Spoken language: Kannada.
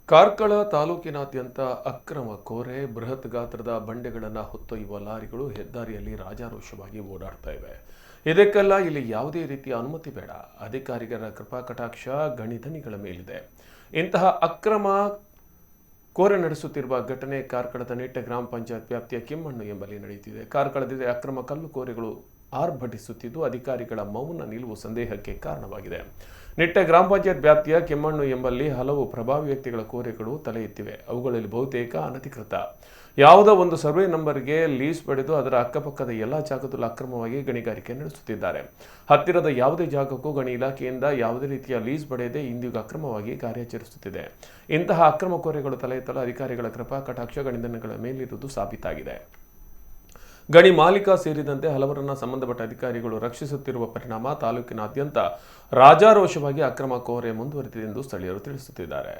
ಕಾರ್ಕಳ ತಾಲೂಕಿನಾದ್ಯಂತ ಅಕ್ರಮ ಕೋರೆ ಬೃಹತ್ ಗಾತ್ರದ ಬಂಡೆಗಳನ್ನು ಹೊತ್ತೊಯ್ಯುವ ಲಾರಿಗಳು ಹೆದ್ದಾರಿಯಲ್ಲಿ ರಾಜಾರೋಷವಾಗಿ ಓಡಾಡ್ತಾ ಇವೆ. ಇದಕ್ಕೆಲ್ಲ ಇಲ್ಲಿ ಯಾವುದೇ ರೀತಿಯ ಅನುಮತಿ ಬೇಡ. ಅಧಿಕಾರಿಗಳ ಕೃಪಾ ಕಟಾಕ್ಷ ಗಣಿಧನಿಗಳ ಮೇಲಿದೆ. ಇಂತಹ ಅಕ್ರಮ ಕೋರೆ ನಡೆಸುತ್ತಿರುವ ಘಟನೆ ಕಾರ್ಕಳದ ನಿಟ್ಟೆ ಗ್ರಾಮ ಪಂಚಾಯತ್ ವ್ಯಾಪ್ತಿಯ ಕಿಮ್ಮಣ್ಣು ಎಂಬಲ್ಲಿ ನಡೆಯುತ್ತಿದೆ. ಕಾರ್ಕಳದಲ್ಲಿ ಅಕ್ರಮ ಕಲ್ಲು ಕೋರೆಗಳು ಆರ್ಭಟಿಸುತ್ತಿದ್ದು ಅಧಿಕಾರಿಗಳ ಮೌನ ನಿಲುವು ಸಂದೇಹಕ್ಕೆ ಕಾರಣವಾಗಿದೆ. ನಿಟ್ಟೆ ಗ್ರಾಮ ಪಂಚಾಯತ್ ವ್ಯಾಪ್ತಿಯ ಕೆಮ್ಮಣ್ಣು ಎಂಬಲ್ಲಿ ಹಲವು ಪ್ರಭಾವಿ ವ್ಯಕ್ತಿಗಳ ಕೋರೆಗಳು ತಲೆ ಎತ್ತಿವೆ. ಅವುಗಳಲ್ಲಿ ಬಹುತೇಕ ಅನಧಿಕೃತ. ಯಾವುದೋ ಒಂದು ಸರ್ವೆ ನಂಬರ್ಗೆ ಲೀಸ್ ಪಡೆದು ಅದರ ಅಕ್ಕಪಕ್ಕದ ಎಲ್ಲ ಜಾಗದಲ್ಲೂ ಅಕ್ರಮವಾಗಿ ಗಣಿಗಾರಿಕೆ ನಡೆಸುತ್ತಿದ್ದಾರೆ. ಹತ್ತಿರದ ಯಾವುದೇ ಜಾಗಕ್ಕೂ ಗಣಿ ಇಲಾಖೆಯಿಂದ ಯಾವುದೇ ರೀತಿಯ ಲೀಸ್ ಪಡೆಯದೆ ಇಂದಿಗೂ ಅಕ್ರಮವಾಗಿ ಕಾರ್ಯಾಚರಿಸುತ್ತಿದೆ. ಇಂತಹ ಅಕ್ರಮ ಕೋರೆಗಳು ತಲೆ ಎತ್ತಲು ಅಧಿಕಾರಿಗಳ ಕೃಪಾ ಕಟಾಕ್ಷ ಗಣಿಧನಗಳ ಮೇಲಿರುವುದು ಸಾಬೀತಾಗಿದೆ. ಗಣಿ ಮಾಲೀಕ ಸೇರಿದಂತೆ ಹಲವರನ್ನ ಸಂಬಂಧಪಟ್ಟ ಅಧಿಕಾರಿಗಳು ರಕ್ಷಿಸುತ್ತಿರುವ ಪರಿಣಾಮ ತಾಲೂಕಿನಾದ್ಯಂತ ರಾಜಾರೋಷವಾಗಿ ಅಕ್ರಮ ಕೋರೆ ಮುಂದುವರೆದಿದೆ ಎಂದು ಸ್ಥಳೀಯರು ತಿಳಿಸುತ್ತಿದ್ದಾರೆ.